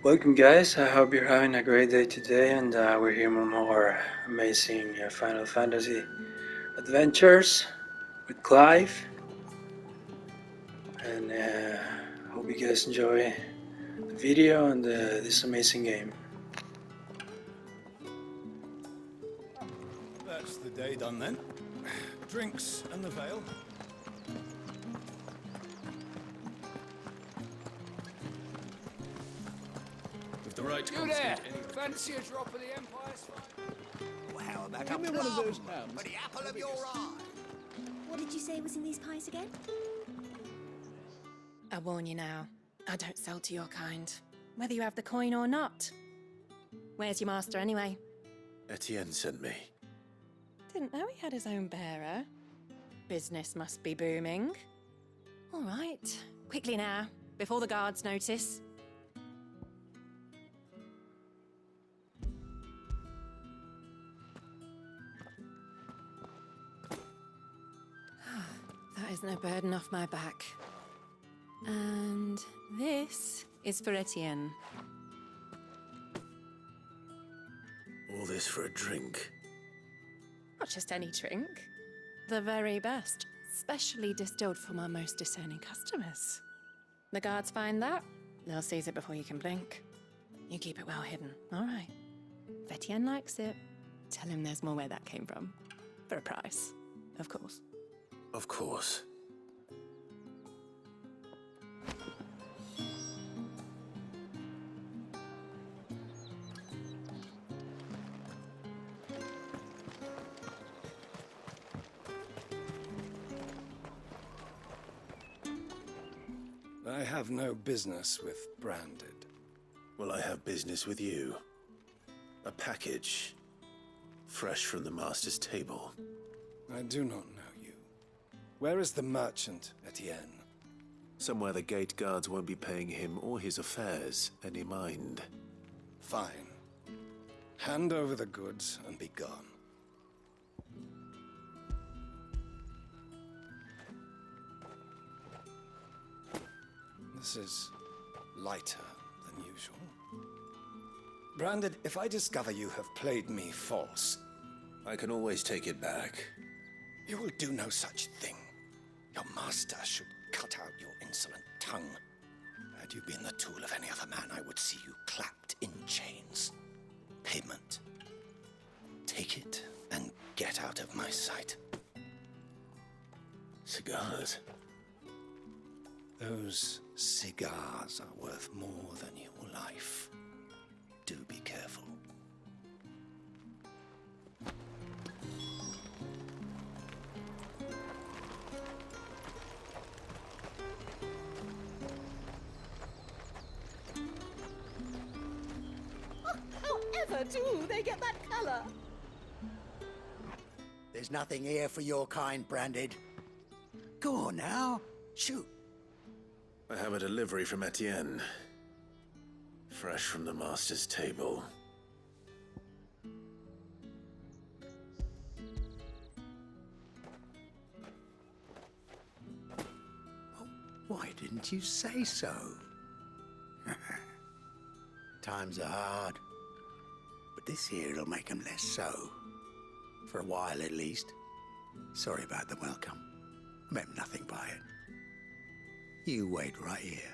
Welcome guys, I hope you're having a great day today, and we're here with more amazing Final Fantasy adventures with Clive, and hope you guys enjoy the video and this amazing game. That's the day done then. Drinks and the veil. With the right You there! Fancy a drop of the Empire's fire? Well, how about Give me one of those hams. for the apple of your eye? What did you say was in these pies again? I warn you now, I don't sell to your kind, whether you have the coin or not. Where's your master anyway? Etienne sent me. Didn't know he had his own bearer. Business must be booming. All right, quickly now, before the guards notice. That isn't a burden off my back. And this is for Etienne. All this for a drink. Not just any drink. The very best, specially distilled for my most discerning customers. The guards find that, they'll seize it before you can blink. You keep it well hidden, all right? If Etienne likes it, tell him there's more where that came from. For a price, of course. Of course. I have no business with Branded. Well, I have business with you. A package. Fresh from the master's table. I do not know you. Where is the merchant, Etienne? Somewhere the gate guards won't be paying him or his affairs any mind. Fine. Hand over the goods and be gone. This is lighter than usual. Branded, if I discover you have played me false, I can always take it back. You will do no such thing. Your master should cut out your insolent tongue. Had you been the tool of any other man, I would see you clapped in chains. Payment. Take it and get out of my sight. Cigars. Those cigars are worth more than your life. Do be careful. However do they get that colour? There's nothing here for your kind, Branded. Go on now. Shoot. I have a delivery from Etienne. Fresh from the master's table. Why didn't you say so? Times are hard. But this here'll make 'em less so. For a while at least. Sorry about the welcome. Meant nothing by it. You wait right here.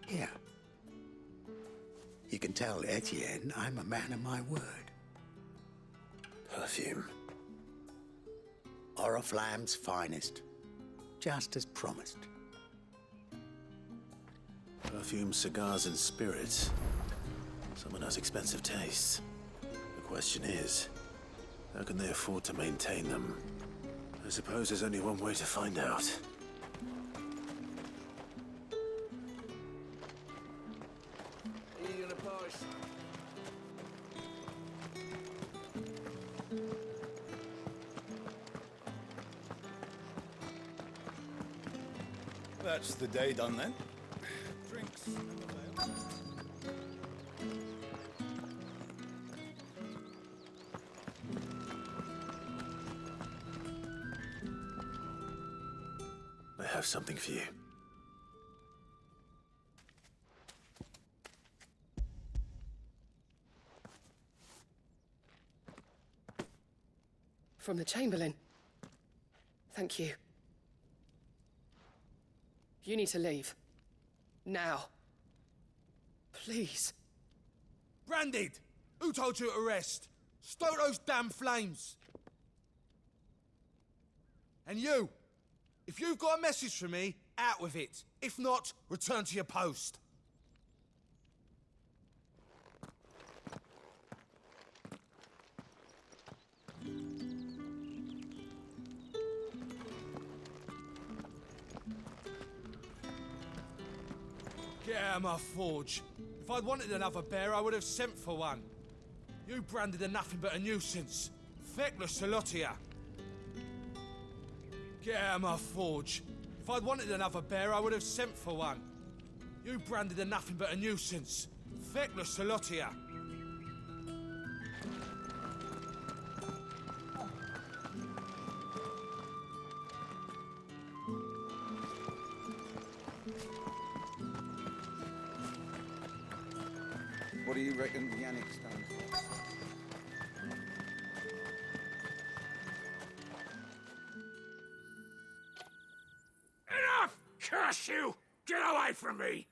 Here. You can tell Etienne I'm a man of my word. Perfume. Oriflamme's finest. Just as promised. Perfume, cigars, and spirits. Someone has expensive tastes. The question is, how can they afford to maintain them? I suppose there's only one way to find out. That's the day done then. Drinks and the veil. have something for you. From the Chamberlain. Thank you. You need to leave. Now. Please. Branded! Who told you to rest? Stoke those damn flames! And you! If you've got a message for me, out with it. If not, return to your post. Get out of my forge. If I'd wanted another bear, I would have sent for one. You branded are nothing but a nuisance. Feckless, a lot of ya. Get out of my forge. If I'd wanted another bear, I would have sent for one. You branded are nothing but a nuisance. Feckless, a lot of ya. What do you reckon Yannick's done? Enough! Curse you! Get away from me!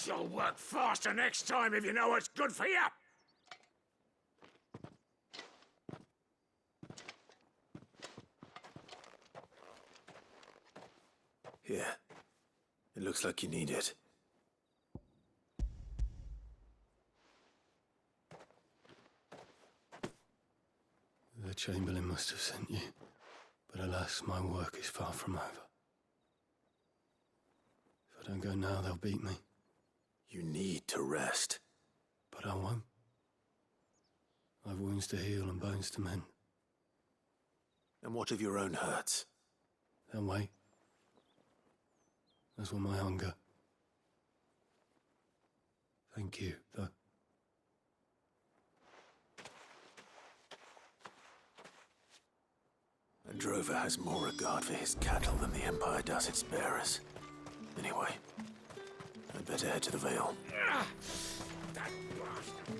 You'll work faster next time if you know what's good for you! Here. It looks like you need it. The Chamberlain must have sent you, but alas, my work is far from over. If I don't go now, they'll beat me. You need to rest. But I won't. I've wounds to heal and bones to mend. And what of your own hurts? They'll wait. As will my hunger. Thank you, though. A drover has more regard for his cattle than the Empire does its bearers. Anyway, I'd better head to the Vale. That bastard!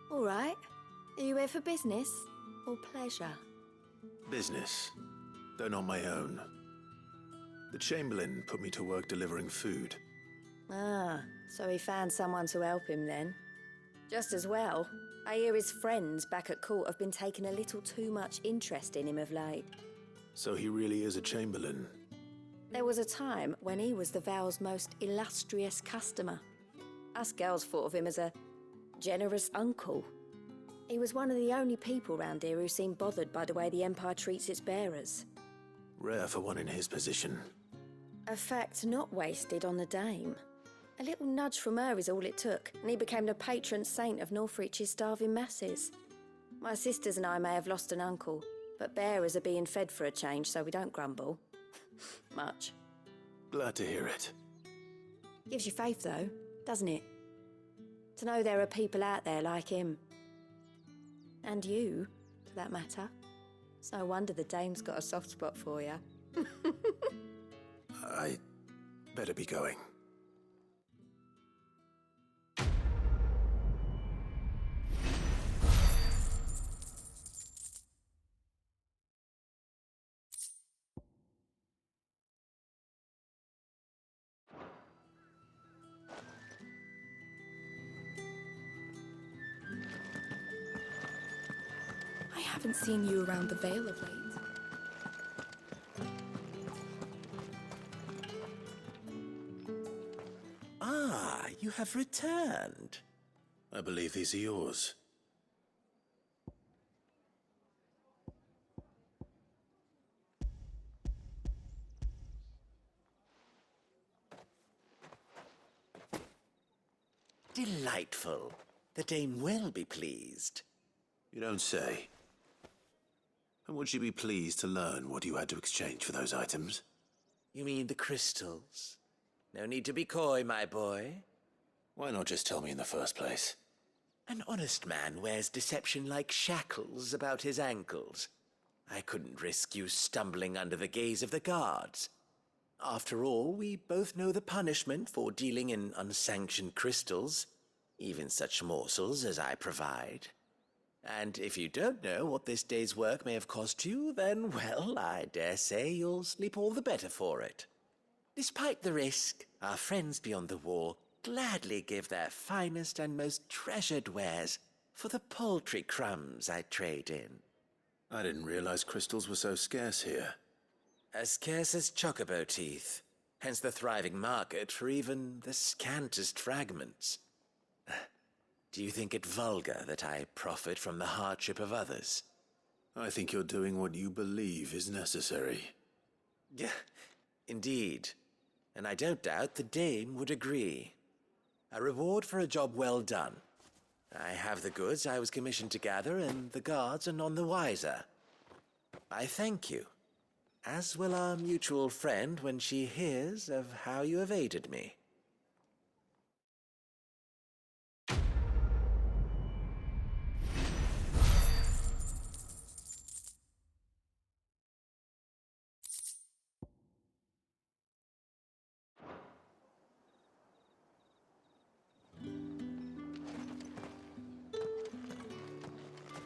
All right. Are you here for business or pleasure? Business, though not my own. The Chamberlain put me to work delivering food. Ah, so he found someone to help him then. Just as well. I hear his friends back at court have been taking a little too much interest in him of late. So he really is a Chamberlain. There was a time when he was the Vale's most illustrious customer. Us girls thought of him as a generous uncle. He was one of the only people round here who seemed bothered by the way the Empire treats its bearers. Rare for one in his position. A fact not wasted on the dame. A little nudge from her is all it took, and he became the patron saint of Northreach's starving masses. My sisters and I may have lost an uncle, but bearers are being fed for a change, so we don't grumble. Much. Glad to hear it. Gives you faith, though, doesn't it? To know there are people out there like him. And you, for that matter. It's no wonder the dame's got a soft spot for you. I better be going. I haven't seen you around the Vale of late. Ah, you have returned. I believe these are yours. Delightful. The dame will be pleased. You don't say. And would she be pleased to learn what you had to exchange for those items? You mean the crystals? No need to be coy, my boy. Why not just tell me in the first place? An honest man wears deception like shackles about his ankles. I couldn't risk you stumbling under the gaze of the guards. After all, we both know the punishment for dealing in unsanctioned crystals, even such morsels as I provide. And if you don't know what this day's work may have cost you, then, well, I dare say you'll sleep all the better for it. Despite the risk, our friends beyond the wall gladly give their finest and most treasured wares for the paltry crumbs I trade in. I didn't realize crystals were so scarce here. As scarce as chocobo teeth, hence the thriving market for even the scantest fragments. Do you think it vulgar that I profit from the hardship of others? I think you're doing what you believe is necessary. Yeah, indeed. And I don't doubt the dame would agree. A reward for a job well done. I have the goods I was commissioned to gather, and the guards are none the wiser. I thank you, as will our mutual friend when she hears of how you have aided me.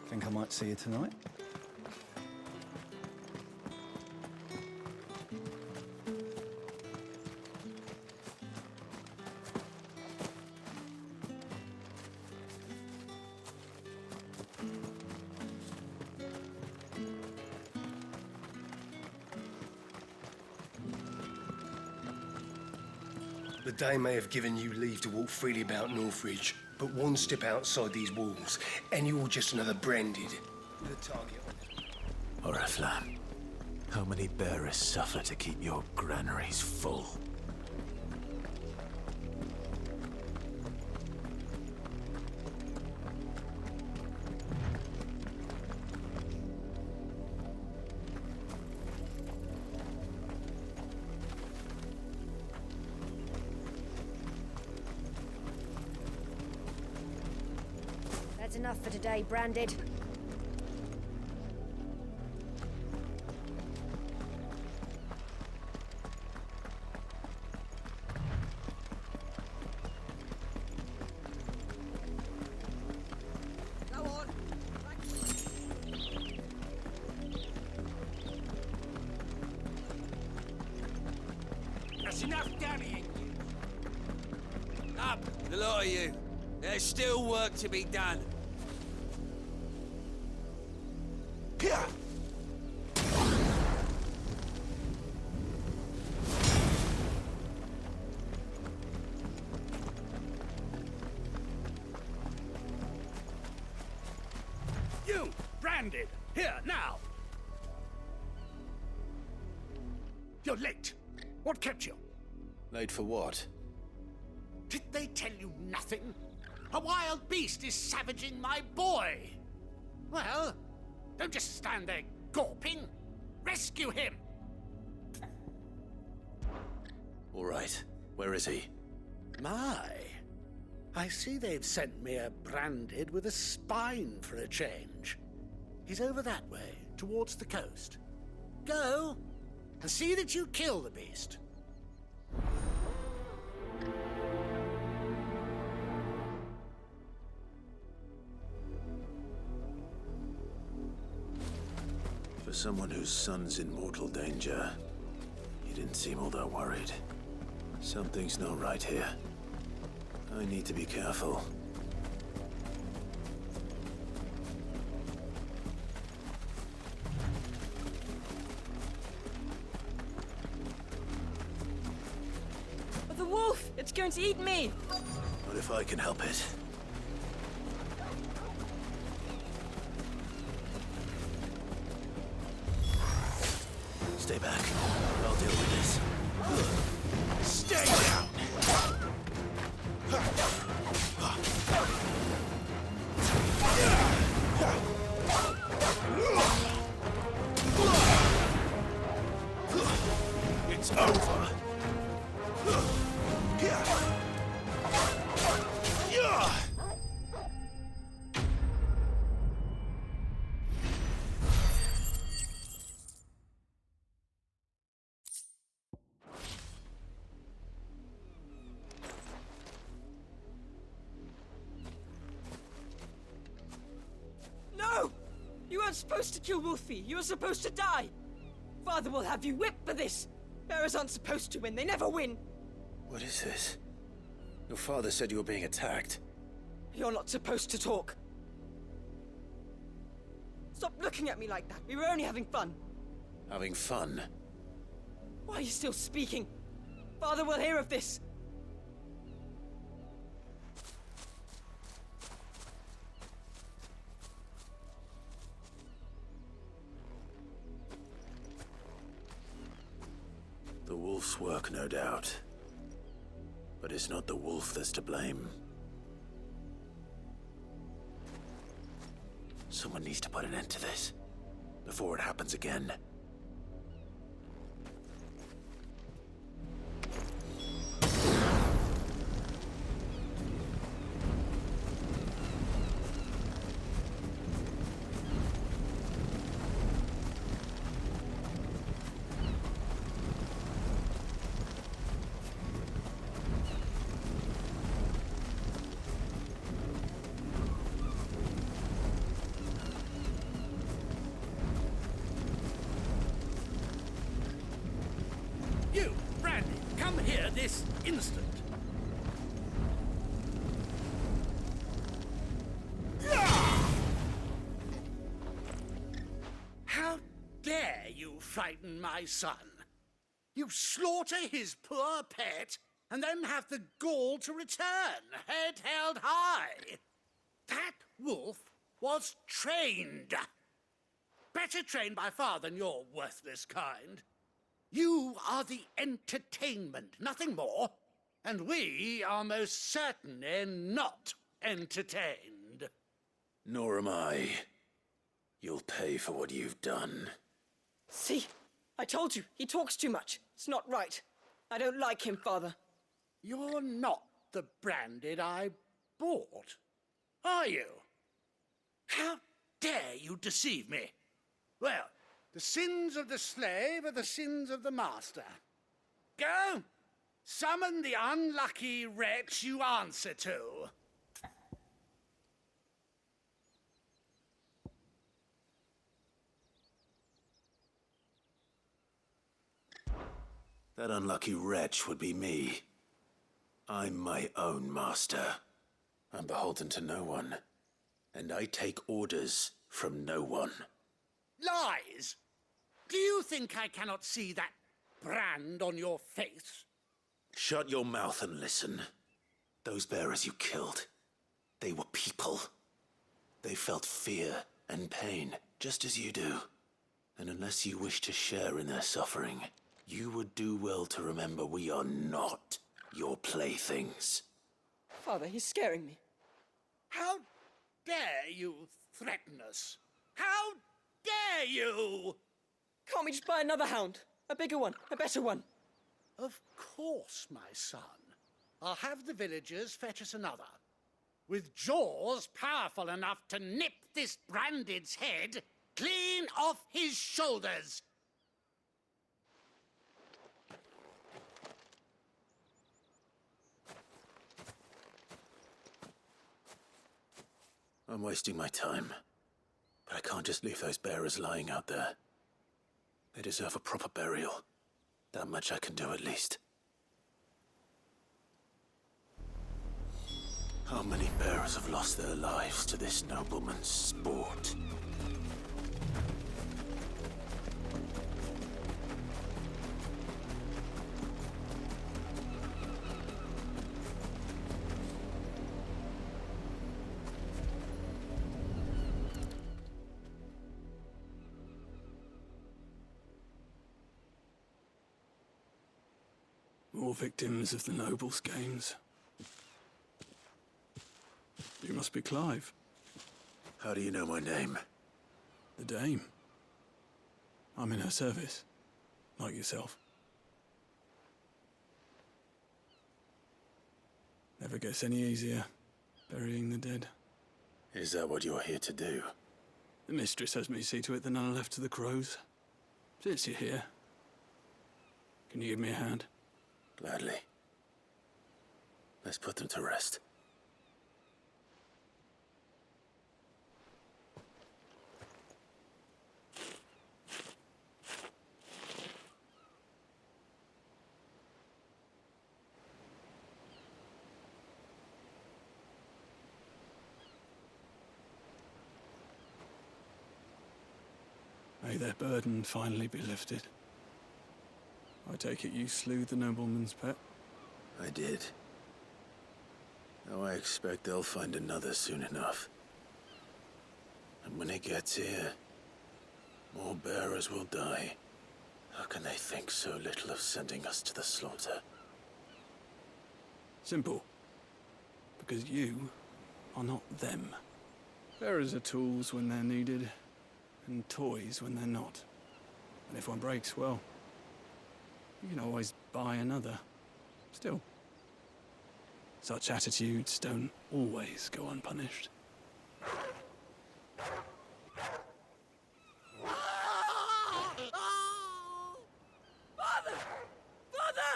Think I might see you tonight? The Dame may have given you leave to walk freely about Northridge, but one step outside these walls, and you're just another branded with a target on it. Oriflamme, how many bearers suffer to keep your granaries full? That's enough for today, Branded. Go on. That's enough damning. Up, the lot of you. There's still work to be done. Here. You, Branded, here, now. You're late. What kept you? Late for what? Did they tell you nothing? A wild beast is savaging my boy. Well, don't just stand there gawping. Rescue him. All right. Where is he? My, I see they've sent me a Branded with a spine for a change. He's over that way, towards the coast. Go, and see that you kill the beast. For someone whose son's in mortal danger, he didn't seem all that worried. Something's not right here. I need to be careful. The wolf! It's going to eat me! What if I can help it? Stay back. I'll deal with this. Stay down! is over. No! You weren't supposed to kill Wolfie. You were supposed to die. Father will have you whipped for this. Bearers aren't supposed to win. They never win. What is this? Your father said you were being attacked. You're not supposed to talk. Stop looking at me like that. We were only having fun. Having fun? Why are you still speaking? Father will hear of this. The wolf's work, no doubt. But it's not the wolf that's to blame. Someone needs to put an end to this, before it happens again. You, Brandy, come here this instant. How dare you frighten my son? You slaughter his poor pet, and then have the gall to return, head held high. That wolf was trained. Better trained by far than your worthless kind. You are the entertainment, nothing more. And we are most certainly not entertained. Nor am I. You'll pay for what you've done. See? I told you, he talks too much. It's not right. I don't like him, Father. You're not the Branded I bought, are you? How dare you deceive me? Well, the sins of the slave are the sins of the master. Go! Summon the unlucky wretch you answer to. That unlucky wretch would be me. I'm my own master. I'm beholden to no one. And I take orders from no one. Lies! Do you think I cannot see that brand on your face? Shut your mouth and listen. Those bearers you killed, they were people. They felt fear and pain, just as you do. And unless you wish to share in their suffering, you would do well to remember we are not your playthings. Father, he's scaring me. How dare you threaten us? How dare you? Can't we just buy another hound? A bigger one, a better one. Of course, my son. I'll have the villagers fetch us another. With jaws powerful enough to nip this Branded's head clean off his shoulders. I'm wasting my time. But I can't just leave those bearers lying out there. They deserve a proper burial. That much I can do at least. How many bearers have lost their lives to this nobleman's sport? More victims of the nobles' games. You must be Clive. How do you know my name? The Dame. I'm in her service, like yourself. Never gets any easier, burying the dead. Is that what you're here to do? The mistress has me see to it that none are left to the crows. Since you're here, can you give me a hand? Gladly. Let's put them to rest. May their burden finally be lifted. I take it you slew the nobleman's pet? I did. Now I expect they'll find another soon enough. And when it gets here, more bearers will die. How can they think so little of sending us to the slaughter? Simple. Because you are not them. Bearers are tools when they're needed, and toys when they're not. And if one breaks, well, you can always buy another. Still, such attitudes don't always go unpunished. Father! Father!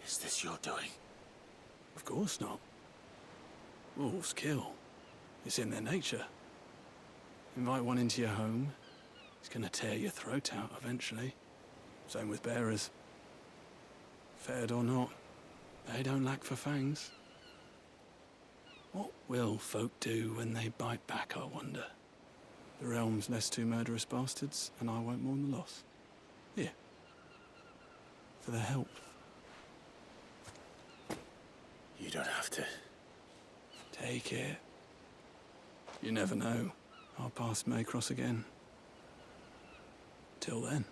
Is this your doing? Of course not. Wolves kill. It's in their nature. Invite one into your home, he's gonna tear your throat out eventually. Same with bearers. Fed or not, they don't lack for fangs. What will folk do when they bite back, I wonder? The realm's less two murderous bastards, and I won't mourn the loss. Here. For their help. You don't have to. Take it. You never know. Our paths may cross again. Till then.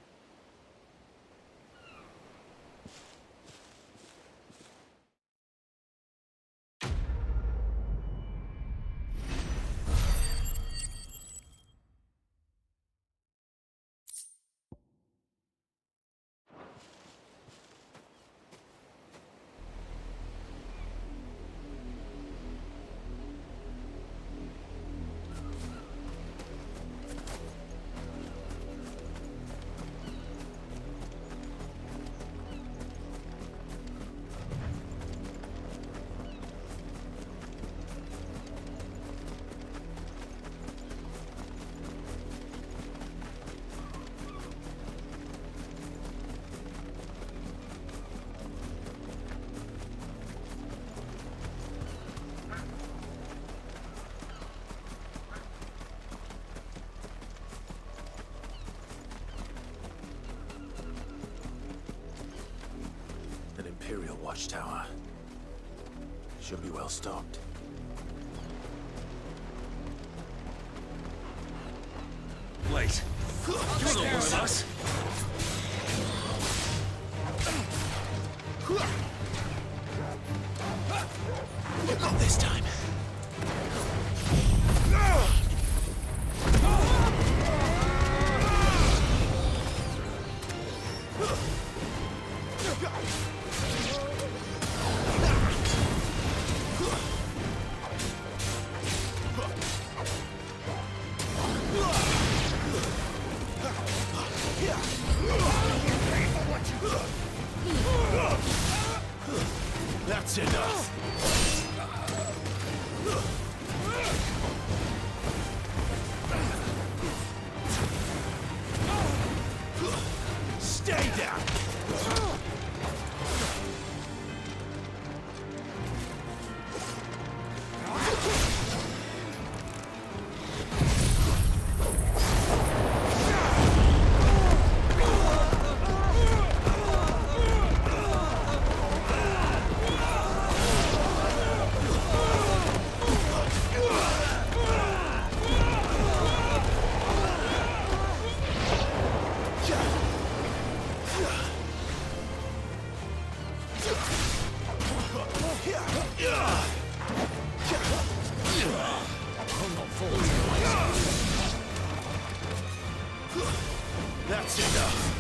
Imperial watchtower. Should be well stocked. Wait. You're not one of us. Not this time. That's enough. Stay down. That's enough.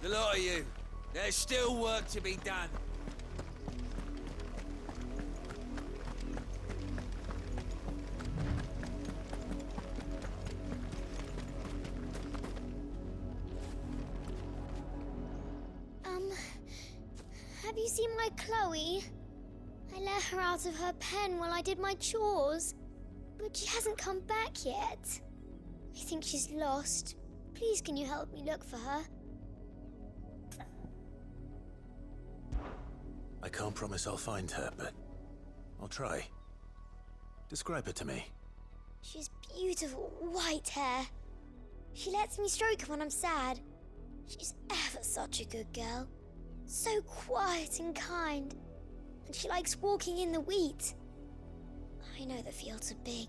The lot of you. There's still work to be done. Have you seen my Chloe? I let her out of her pen while I did my chores, but she hasn't come back yet. I think she's lost. Please, can you help me look for her? I can't promise I'll find her, but I'll try. Describe her to me. She has beautiful white hair. She lets me stroke her when I'm sad. She's ever such a good girl. So quiet and kind. And she likes walking in the wheat. I know the fields are big,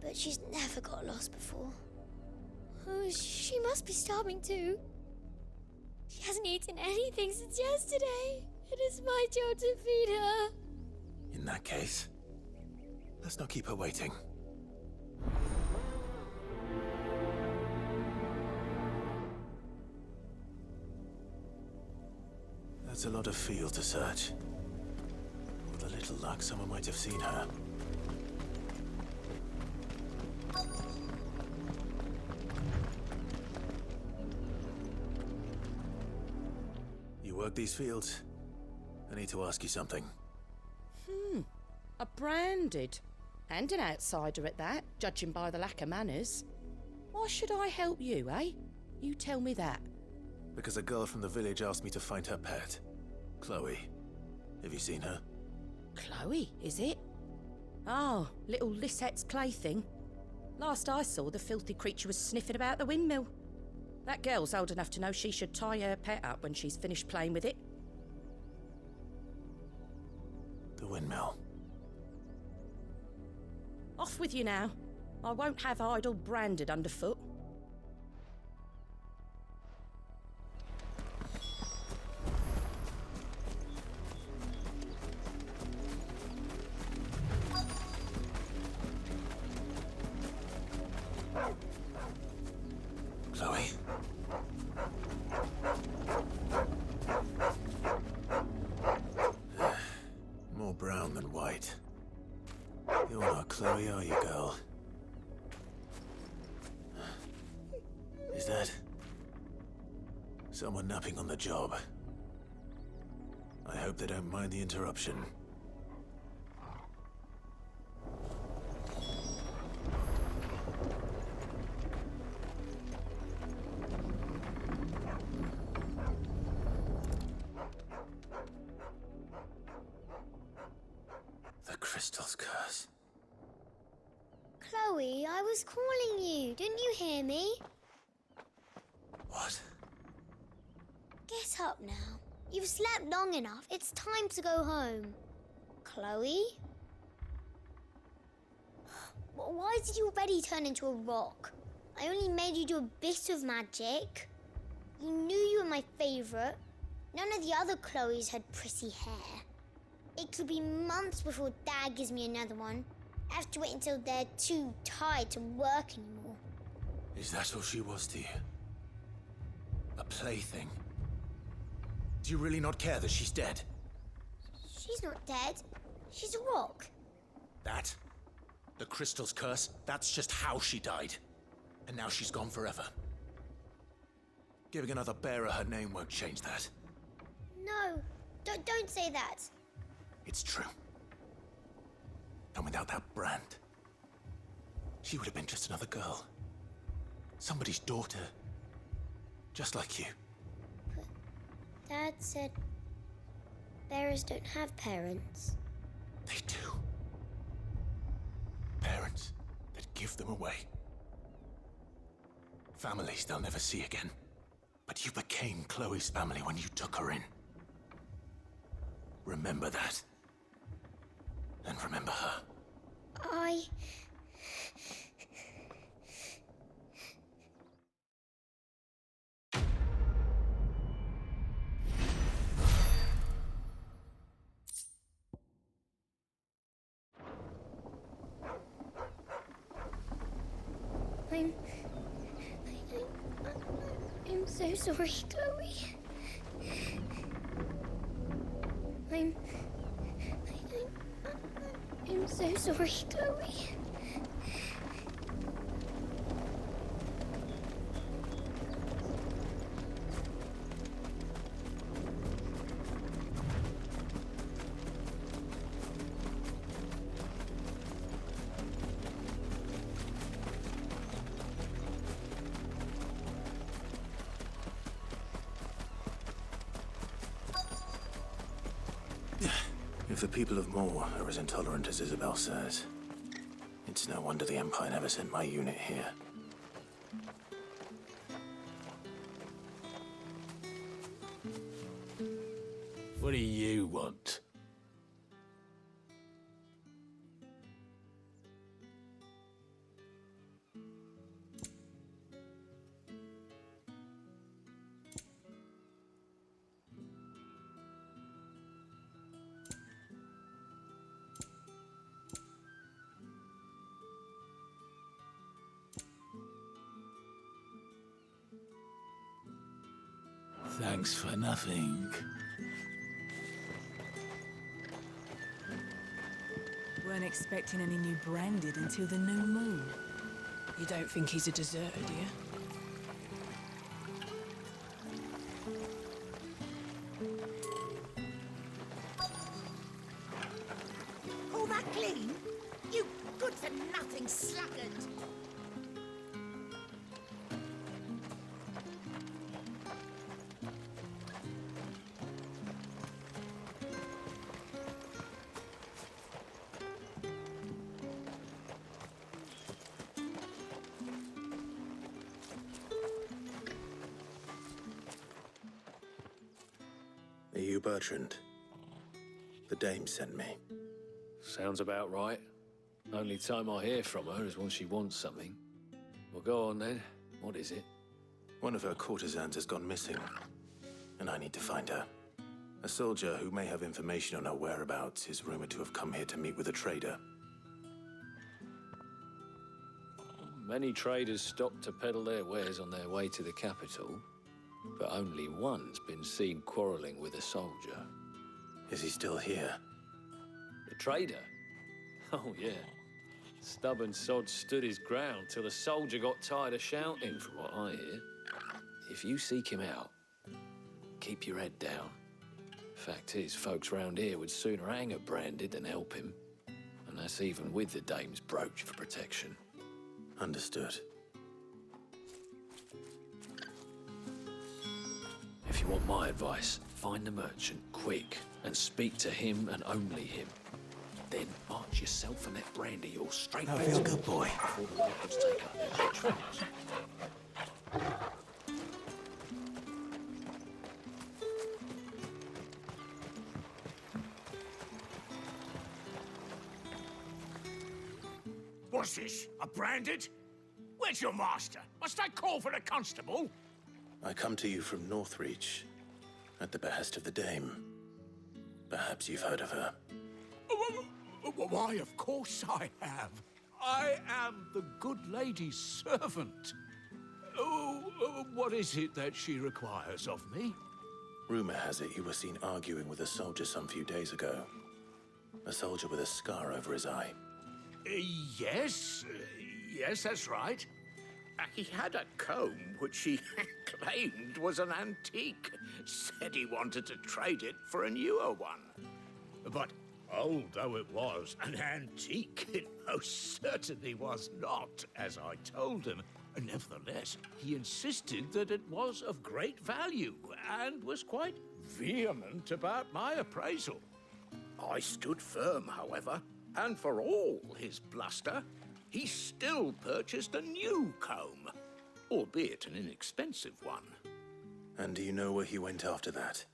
but she's never got lost before. Oh, she must be starving too. She hasn't eaten anything since yesterday. It is my job to feed her. In that case, let's not keep her waiting. That's a lot of field to search. With a little luck, someone might have seen her. You work these fields? I need to ask you something. A branded. And an outsider at that, judging by the lack of manners. Why should I help you, eh? You tell me that. Because a girl from the village asked me to find her pet. Chloe. Have you seen her? Chloe, is it? Oh, little Lisette's plaything. Last I saw, the filthy creature was sniffing about the windmill. That girl's old enough to know she should tie her pet up when she's finished playing with it. The windmill. Off with you now. I won't have idle branded underfoot. Chloe? More brown than white. You're not Chloe, are you, girl? Is that someone napping on the job? I hope they don't mind the interruption. The crystal's curse. Chloe, I was calling you. Didn't you hear me? What? Get up now. You've slept long enough. It's time to go home. Chloe? Why did you already turn into a rock? I only made you do a bit of magic. You knew you were my favourite. None of the other Chloes had pretty hair. It could be months before Dad gives me another one. I have to wait until they're too tired to work anymore. Is that all she was to you? A plaything? Do you really not care that she's dead? She's not dead. She's a rock. That? The crystal's curse? That's just how she died. And now she's gone forever. Giving another bearer her name won't change that. No, don't say that. It's true. And without that brand, she would have been just another girl. Somebody's daughter. Just like you. But Dad said bearers don't have parents. They do. Parents that give them away. Families they'll never see again. But you became Chloe's family when you took her in. Remember that. And remember her. I'm so sorry, Chloe. I'm so sorry, Chloe. If the people of Moor are as intolerant as Isabel says, it's no wonder the Empire never sent my unit here. What do you want? Thanks for nothing. Weren't expecting any new branded until the new moon. You don't think he's a deserter, do you? All that clean? You good-for-nothing sluggard! Are you Bertrand? The dame sent me. Sounds about right. Only time I hear from her is when she wants something. Well, go on then. What is it? One of her courtesans has gone missing, and I need to find her. A soldier who may have information on her whereabouts is rumored to have come here to meet with a trader. Many traders stop to peddle their wares on their way to the capital, but only one's been seen quarreling with a soldier. Is he still here? The trader? Oh, yeah. Stubborn sod stood his ground till the soldier got tired of shouting, from what I hear. If you seek him out, keep your head down. Fact is, folks round here would sooner hang a branded than help him. And that's even with the dame's brooch for protection. Understood. If you want my advice, find the merchant quick and speak to him and only him. Then march yourself and that brandy all straight I back feel to good, boy. before the locals take up their patrols. What's this? A branded? Where's your master? Must I call for a constable? I come to you from Northreach, at the behest of the dame. Perhaps you've heard of her. Why, of course I have. I am the good lady's servant. What is it that she requires of me? Rumor has it you were seen arguing with a soldier some few days ago. A soldier with a scar over his eye. Yes, that's right. He had a comb which he claimed was an antique. Said he wanted to trade it for a newer one. But old though it was, an antique it most certainly was not, as I told him. Nevertheless, he insisted that it was of great value and was quite vehement about my appraisal. I stood firm, however, and for all his bluster, he still purchased a new comb, albeit an inexpensive one. And do you know where he went after that?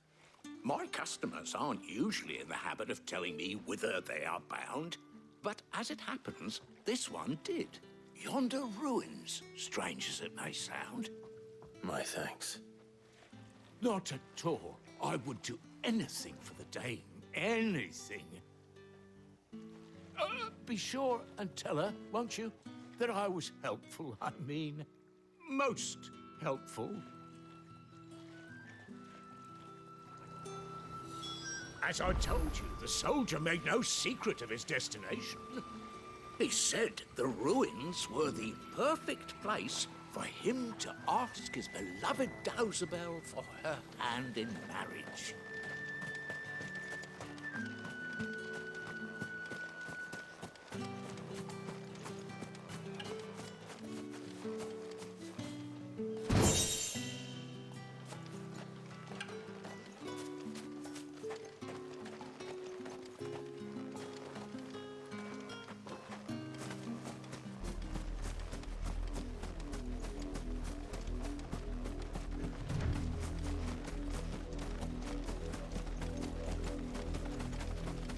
My customers aren't usually in the habit of telling me whither they are bound, but as it happens, this one did. Yonder ruins, strange as it may sound. My thanks. Not at all. I would do anything for the dame. Anything. Be sure and tell her, won't you, that I was helpful. I mean, most helpful. As I told you, the soldier made no secret of his destination. He said the ruins were the perfect place for him to ask his beloved Dozabel for her hand in marriage.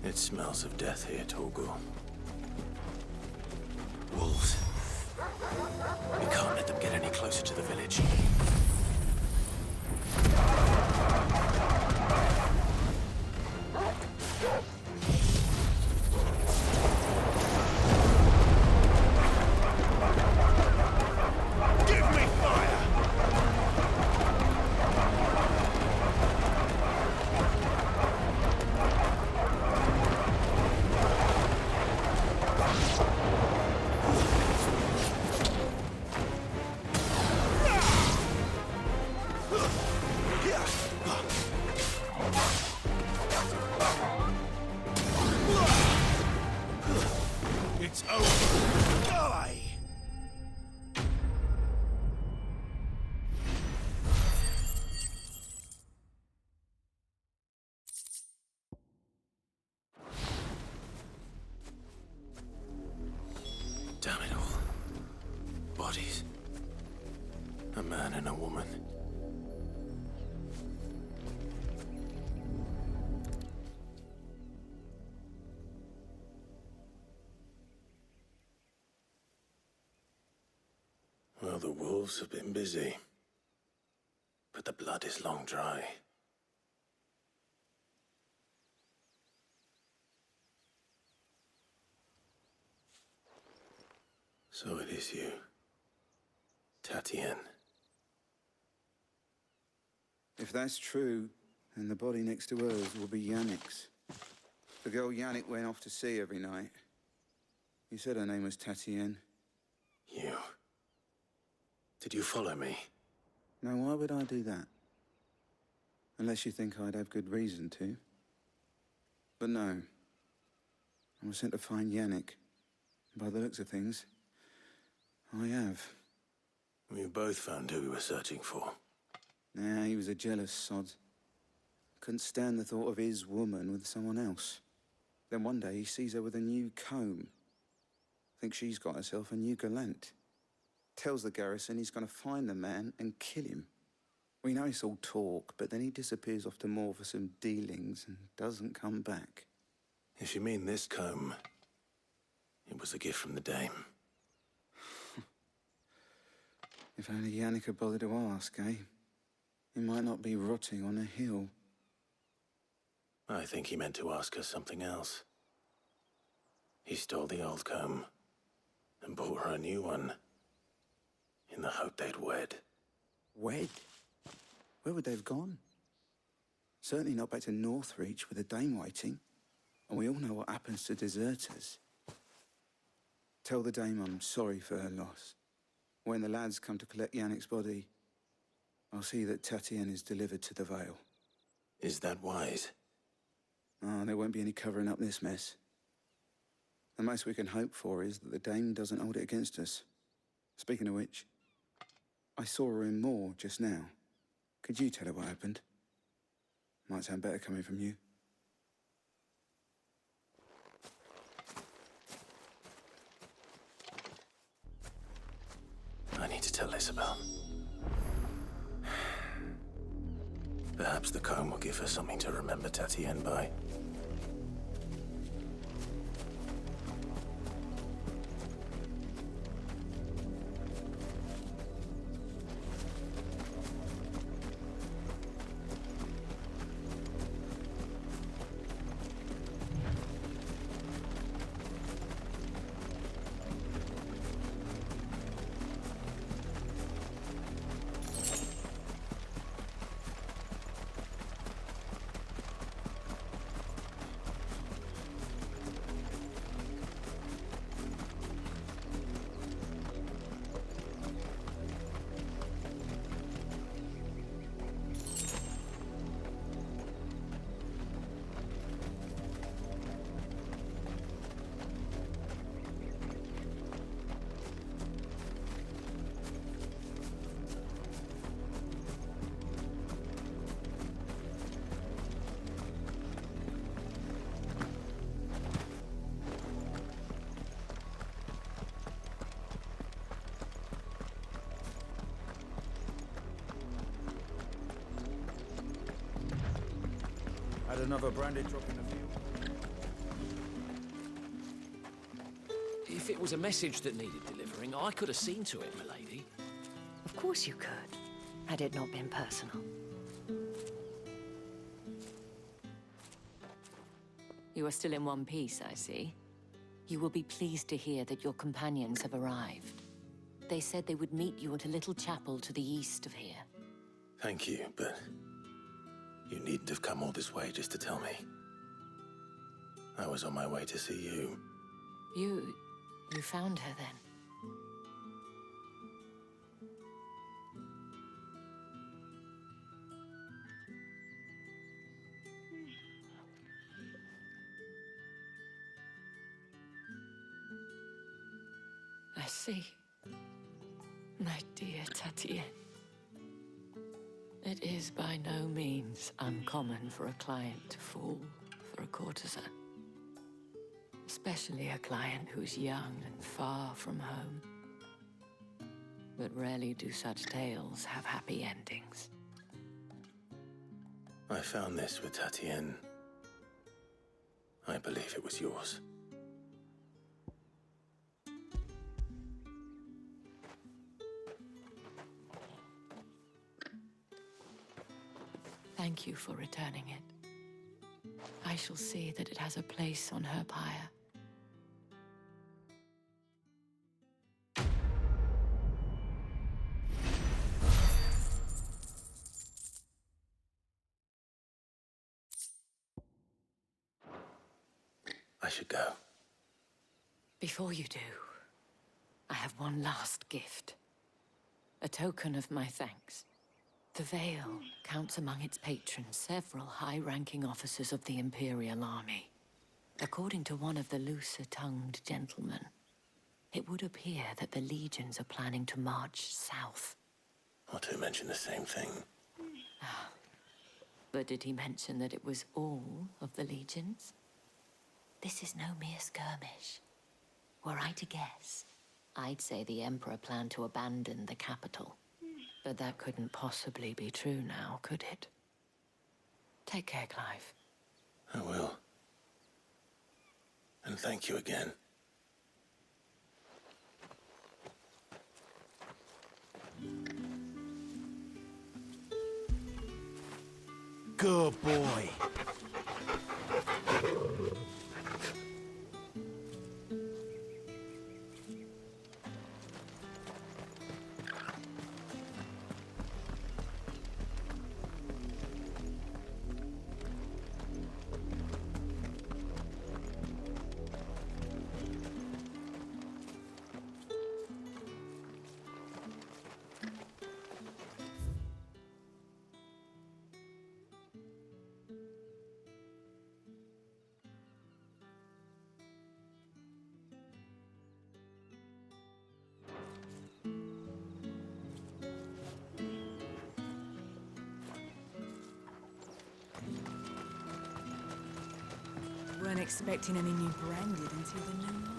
It smells of death here, Torgal. Wolves. We can't let them get any closer to the village. Give me fire! It's over. Die! Damn it all. Bodies. A man and a woman. Well, the wolves have been busy. But the blood is long dry. So it is you, Tatienne. If that's true, then the body next to hers will be Yannick's. The girl Yannick went off to see every night. You said her name was Tatienne. You. Did you follow me? Now, why would I do that? Unless you think I'd have good reason to. But no. I was sent to find Yannick. By the looks of things, I have. We both found who we were searching for. Nah, he was a jealous sod. Couldn't stand the thought of his woman with someone else. Then one day he sees her with a new comb. Thinks she's got herself a new gallant. Tells the garrison he's going to find the man and kill him. We know it's all talk, but then he disappears off to Moor for some dealings and doesn't come back. If you mean this comb, it was a gift from the dame. If only Yannick had bothered to ask, eh? He might not be rotting on a hill. I think he meant to ask her something else. He stole the old comb and bought her a new one in the hope they'd wed. Wed? Where would they have gone? Certainly not back to Northreach with a dame waiting. And we all know what happens to deserters. Tell the dame I'm sorry for her loss. When the lads come to collect Yannick's body, I'll see that Tatienne is delivered to the Vale. Is that wise? Oh, there won't be any covering up this mess. The most we can hope for is that the dame doesn't hold it against us. Speaking of which, I saw her in Moor just now. Could you tell her what happened? Might sound better coming from you. I need to tell Isabel. Perhaps the comb will give her something to remember Tatienne by. Had another branded drop in the field. If it was a message that needed delivering, I could have seen to it, milady. Of course you could, had it not been personal. You are still in one piece, I see. You will be pleased to hear that your companions have arrived. They said they would meet you at a little chapel to the east of here. Thank you, but you needn't have come all this way just to tell me. I was on my way to see you. You found her then? I see. My dear Tatienne. It is by no means uncommon for a client to fall for a courtesan. Especially a client who's young and far from home. But rarely do such tales have happy endings. I found this with Tatienne. I believe it was yours. Thank you for returning it. I shall see that it has a place on her pyre. I should go. Before you do, I have one last gift. A token of my thanks. The Vale counts among its patrons several high-ranking officers of the Imperial Army. According to one of the looser-tongued gentlemen, it would appear that the legions are planning to march south. Or to mention the same thing. But did he mention that it was all of the legions? This is no mere skirmish. Were I to guess, I'd say the Emperor planned to abandon the capital. But that couldn't possibly be true now, could it? Take care, Clive. I will. And thank you again. Good boy. Weren't expecting any new branded until the new moon.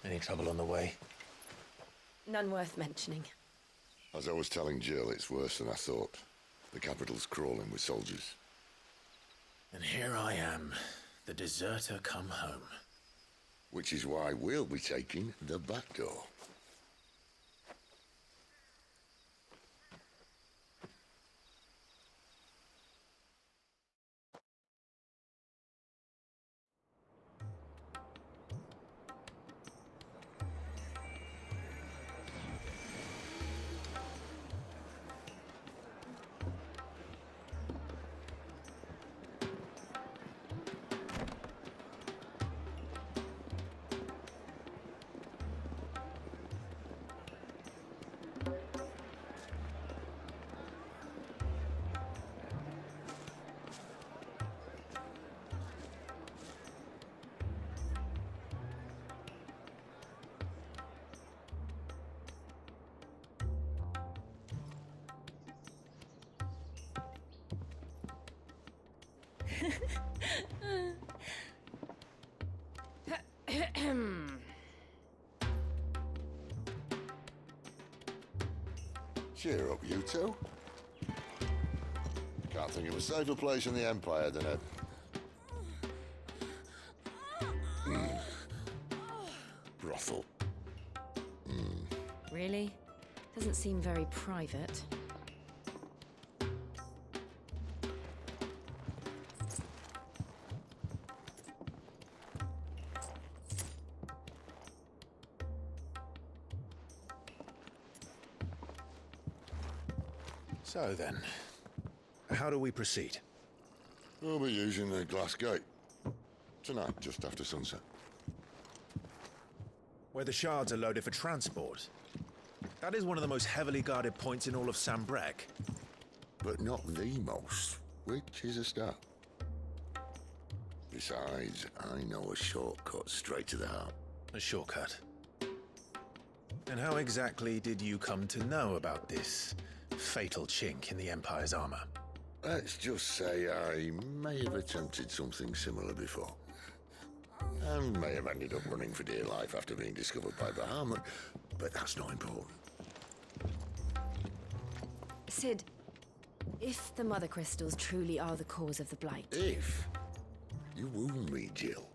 Any trouble on the way? None worth mentioning. As I was telling Jill, it's worse than I thought. The capital's crawling with soldiers. And here I am, the deserter come home. Which is why we'll be taking the back door. Cheer up, you two. Can't think of a safer place in the Empire than a... brothel. Really? Doesn't seem very private. So then, how do we proceed? We'll be using the glass gate. Tonight, just after sunset. Where the shards are loaded for transport. That is one of the most heavily guarded points in all of Sambrek. But not the most, which is a start. Besides, I know a shortcut straight to the heart. A shortcut? And how exactly did you come to know about this fatal chink in the Empire's armor? Let's just say I may have attempted something similar before. And may have ended up running for dear life after being discovered by Bahamut, but that's not important. Sid, if the Mother Crystals truly are the cause of the Blight... If? You wound me, Jill.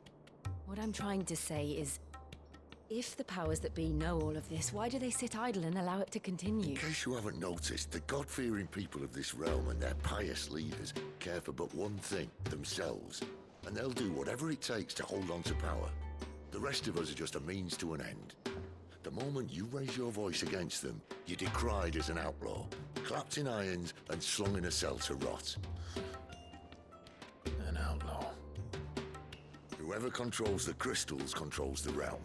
What I'm trying to say is, if the powers that be know all of this, why do they sit idle and allow it to continue? In case you haven't noticed, the God-fearing people of this realm and their pious leaders care for but one thing, themselves. And they'll do whatever it takes to hold on to power. The rest of us are just a means to an end. The moment you raise your voice against them, you're decried as an outlaw, clapped in irons and slung in a cell to rot. An outlaw. Whoever controls the crystals controls the realm.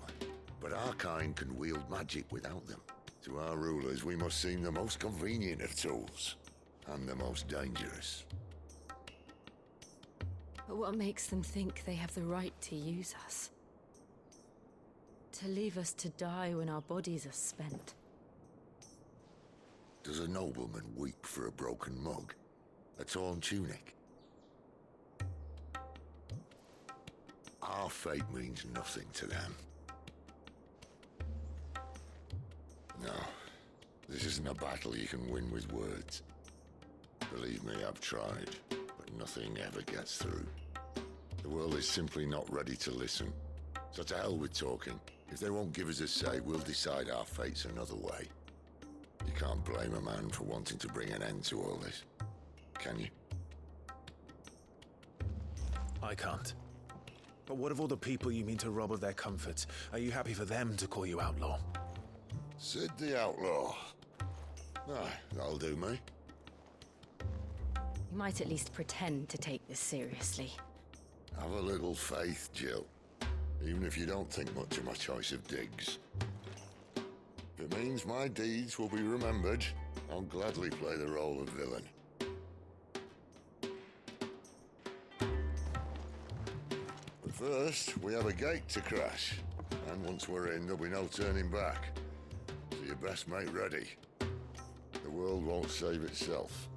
But our kind can wield magic without them. To our rulers, we must seem the most convenient of tools, and the most dangerous. But what makes them think they have the right to use us? To leave us to die when our bodies are spent? Does a nobleman weep for a broken mug? A torn tunic? Our fate means nothing to them. No, this isn't a battle you can win with words. Believe me, I've tried, but nothing ever gets through. The world is simply not ready to listen. So to hell with talking. If they won't give us a say, we'll decide our fates another way. You can't blame a man for wanting to bring an end to all this, can you? I can't. But what of all the people you mean to rob of their comforts? Are you happy for them to call you outlaw? Sid the Outlaw. Aye, that'll do me. You might at least pretend to take this seriously. Have a little faith, Jill. Even if you don't think much of my choice of digs. If it means my deeds will be remembered, I'll gladly play the role of villain. But first, we have a gate to crash. And once we're in, there'll be no turning back. So you best make ready. The world won't save itself.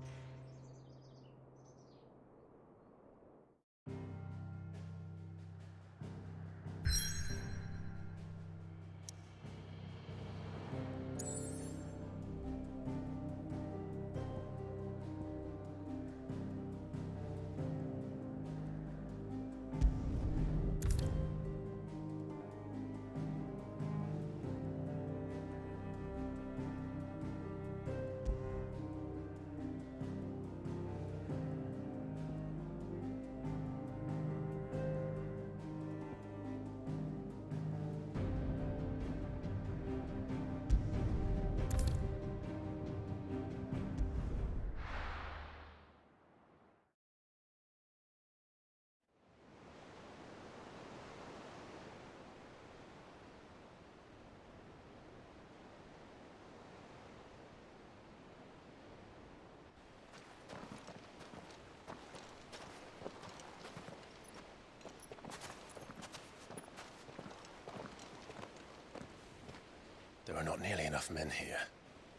are not nearly enough men here.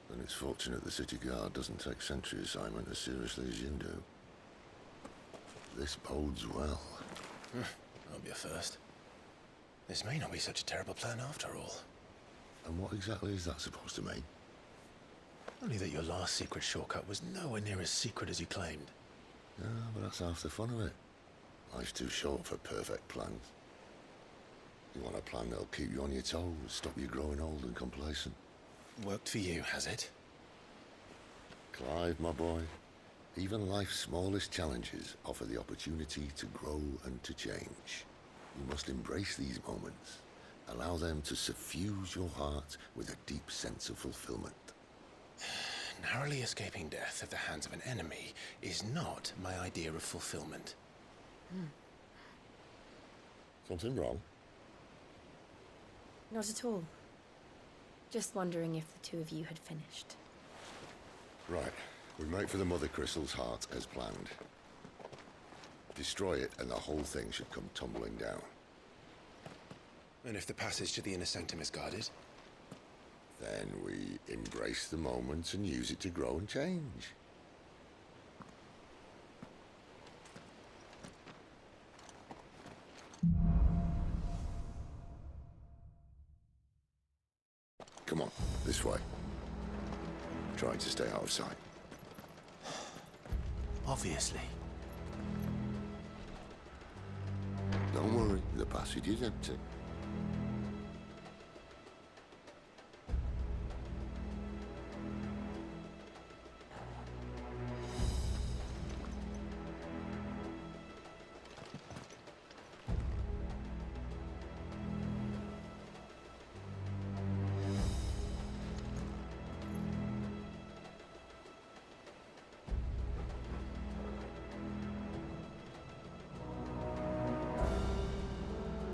Then it's fortunate the city guard doesn't take sentry assignment as seriously as you do. This bodes well. That'll be a first. This may not be such a terrible plan after all. And what exactly is that supposed to mean? Only that your last secret shortcut was nowhere near as secret as you claimed. Yeah, but that's half the fun of it. Life's too short for perfect plans. You want a plan that'll keep you on your toes, stop you growing old and complacent. Worked for you, has it? Clive, my boy, even life's smallest challenges offer the opportunity to grow and to change. You must embrace these moments. Allow them to suffuse your heart with a deep sense of fulfillment. Narrowly escaping death at the hands of an enemy is not my idea of fulfillment. Something wrong? Not at all. Just wondering if the two of you had finished. Right. We make for the Mother Crystal's heart as planned. Destroy it and the whole thing should come tumbling down. And if the passage to the inner sanctum is guarded? Then we embrace the moment and use it to grow and change. Come on, this way. Trying to stay out of sight. Obviously. Don't worry, the passage is empty.